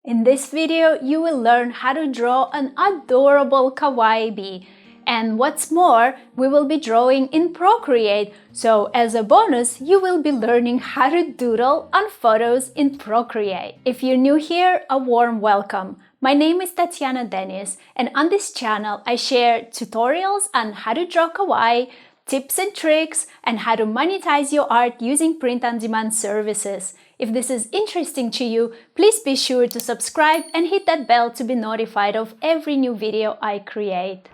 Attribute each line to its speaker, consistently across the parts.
Speaker 1: In this video, you will learn how to draw an adorable kawaii bee. And what's more, we will be drawing in Procreate, so as a bonus, you will be learning how to doodle on photos in Procreate. If you're new here, a warm welcome. My name is Tatiana Dennis, and on this channel, I share tutorials on how to draw kawaii, tips and tricks, and how to monetize your art using print-on-demand services. If this is interesting to you, please be sure to subscribe and hit that bell to be notified of every new video I create.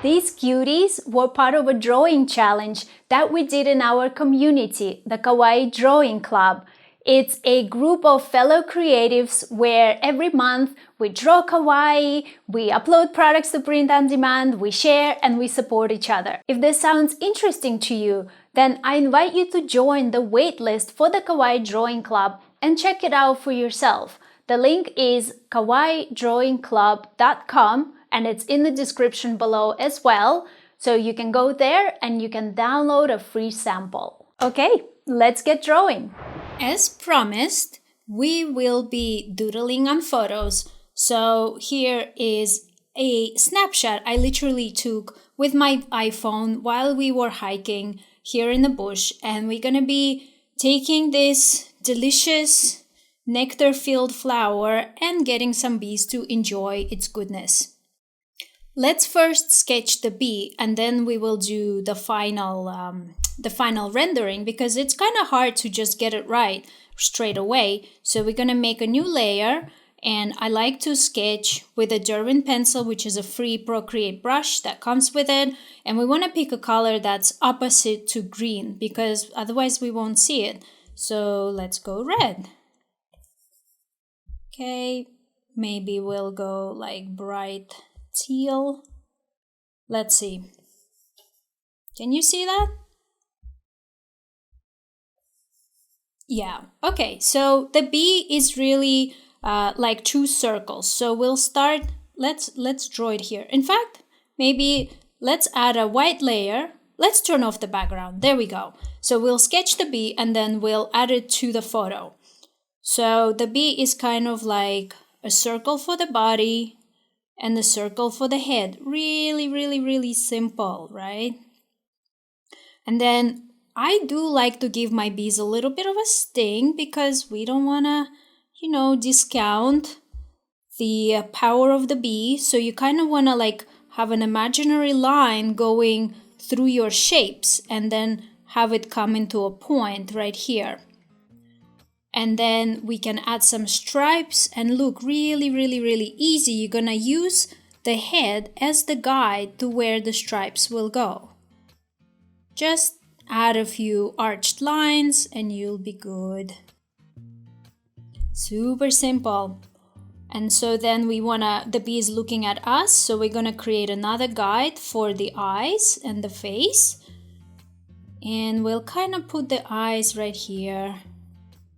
Speaker 1: These cuties were part of a drawing challenge that we did in our community, the Kawaii Drawing Club. It's a group of fellow creatives where every month we draw kawaii, we upload products to print on demand, we share, and we support each other. If this sounds interesting to you, then I invite you to join the waitlist for the Kawaii Drawing Club and check it out for yourself. The link is kawaiidrawingclub.com and it's in the description below as well. So you can go there and you can download a free sample. Okay, let's get drawing. As promised, we will be doodling on photos. So here is a snapshot I literally took with my iPhone while we were hiking here in the bush. And we're gonna be taking this delicious nectar-filled flower and getting some bees to enjoy its goodness. Let's first sketch the bee and then we will do the final rendering because it's kind of hard to just get it right straight away. So we're going to make a new layer, and I like to sketch with a Derwent pencil, which is a free Procreate brush that comes with it. And we want to pick a color that's opposite to green because otherwise we won't see it. So let's go red. Okay, maybe we'll go like bright teal. Let's see. Can you see that? Yeah. Okay, so the bee is really like two circles. So we'll start, let's draw it here. In fact, maybe let's add a white layer. Let's turn off the background. There we go. So we'll sketch the bee and then we'll add it to the photo. So the bee is kind of like a circle for the body and the circle for the head. Really, really, really simple, right? And then I do like to give my bees a little bit of a sting because we don't want to, discount the power of the bee. So you kind of want to like have an imaginary line going through your shapes and then have it come into a point right here. And then we can add some stripes and look really, really, really easy. You're going to use the head as the guide to where the stripes will go. Just add a few arched lines and you'll be good. Super simple. And so then the bee is looking at us. So we're going to create another guide for the eyes and the face. And we'll kind of put the eyes right here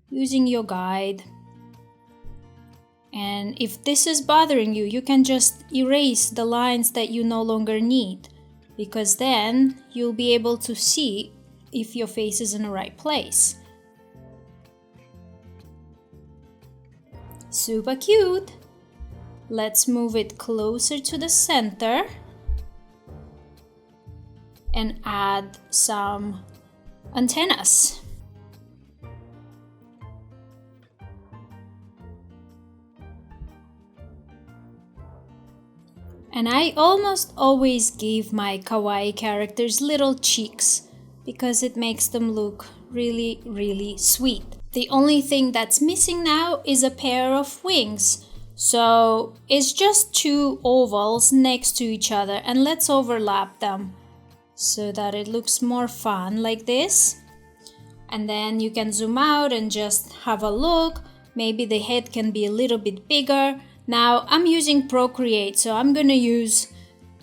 Speaker 1: using your guide. And if this is bothering you, you can just erase the lines that you no longer need, because then you'll be able to see if your face is in the right place. Super cute. Let's move it closer to the center and add some antennas. And I almost always give my kawaii characters little cheeks because it makes them look really, really sweet. The only thing that's missing now is a pair of wings. So it's just two ovals next to each other, and let's overlap them so that it looks more fun like this. And then you can zoom out and just have a look. Maybe the head can be a little bit bigger. Now I'm using Procreate, so I'm gonna use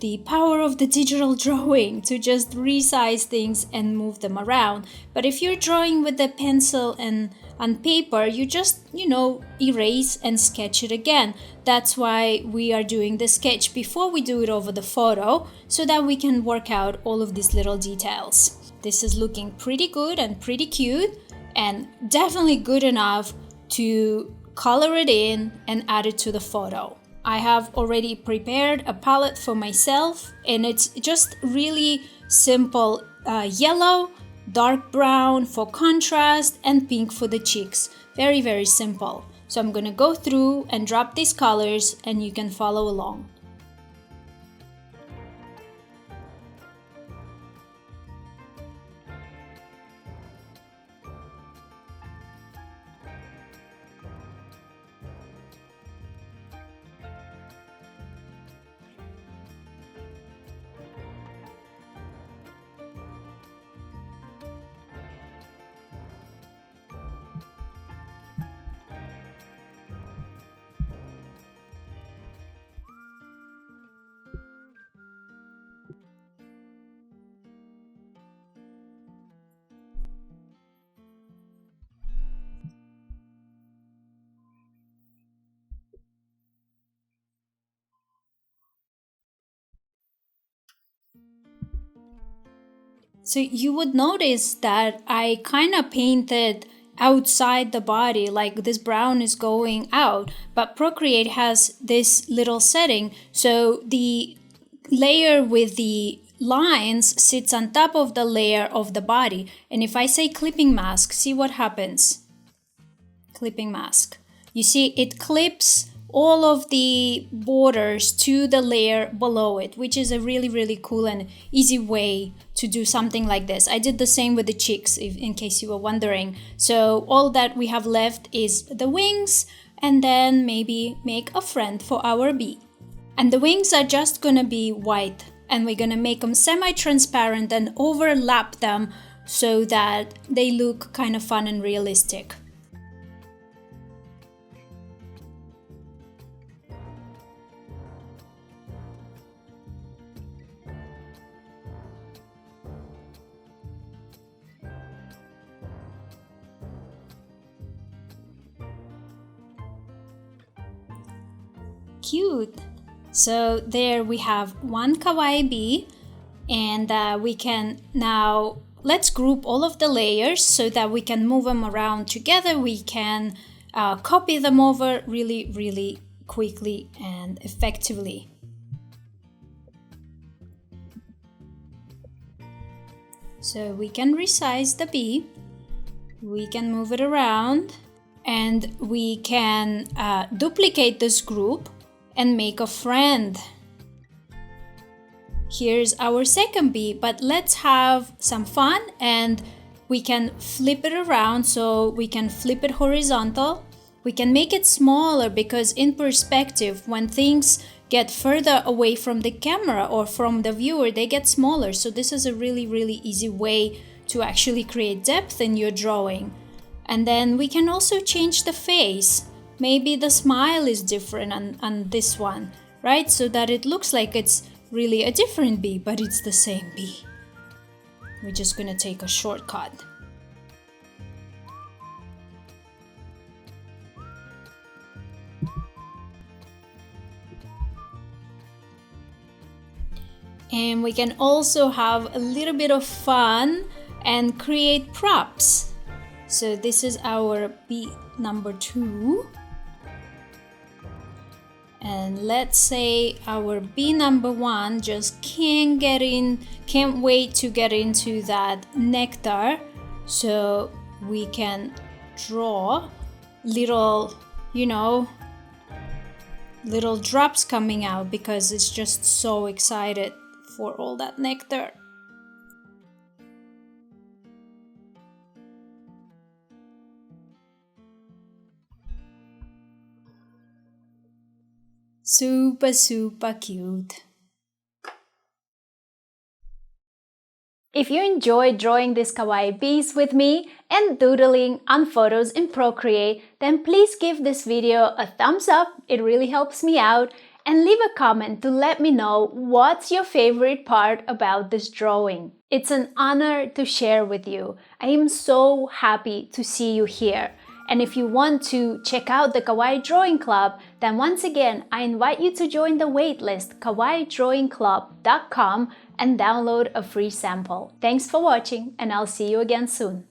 Speaker 1: the power of the digital drawing to just resize things and move them around. But if you're drawing with a pencil and on paper, you just, erase and sketch it again. That's why we are doing the sketch before we do it over the photo, so that we can work out all of these little details. This is looking pretty good and pretty cute, and definitely good enough to color it in, and add it to the photo. I have already prepared a palette for myself, and it's just really simple yellow, dark brown for contrast, and pink for the cheeks. Very, very simple. So I'm gonna go through and drop these colors, and you can follow along. So you would notice that I kind of painted outside the body, like this brown is going out, but Procreate has this little setting, so the layer with the lines sits on top of the layer of the body. And if I say clipping mask, see what happens. Clipping mask. You see it clips all of the borders to the layer below it, which is a really, really cool and easy way to do something like this. I did the same with the cheeks, in case you were wondering. So all that we have left is the wings, and then maybe make a friend for our bee. And the wings are just gonna be white, and we're gonna make them semi-transparent and overlap them so that they look kind of fun and realistic. Cute. So there we have one kawaii bee, and we can now, let's group all of the layers so that we can move them around together. We can copy them over really, really quickly and effectively. So we can resize the bee, we can move it around, and we can duplicate this group and make a friend. Here's our second bee, but let's have some fun, and we can flip it around. So we can flip it horizontal. We can make it smaller, because in perspective, when things get further away from the camera or from the viewer, they get smaller. So this is a really, really easy way to actually create depth in your drawing. And then we can also change the face. Maybe the smile is different on this one, right? So that it looks like it's really a different bee, but it's the same bee. We're just gonna take a shortcut. And we can also have a little bit of fun and create props. So this is our bee number 2. And let's say our bee number 1 just can't wait to get into that nectar. So we can draw little, little drops coming out, because it's just so excited for all that nectar. Super, super cute. If you enjoyed drawing these kawaii bees with me and doodling on photos in Procreate, then please give this video a thumbs up, it really helps me out, and leave a comment to let me know what's your favorite part about this drawing. It's an honor to share with you. I am so happy to see you here. And if you want to check out the Kawaii Drawing Club, then once again, I invite you to join the waitlist, kawaiidrawingclub.com, and download a free sample. Thanks for watching, and I'll see you again soon.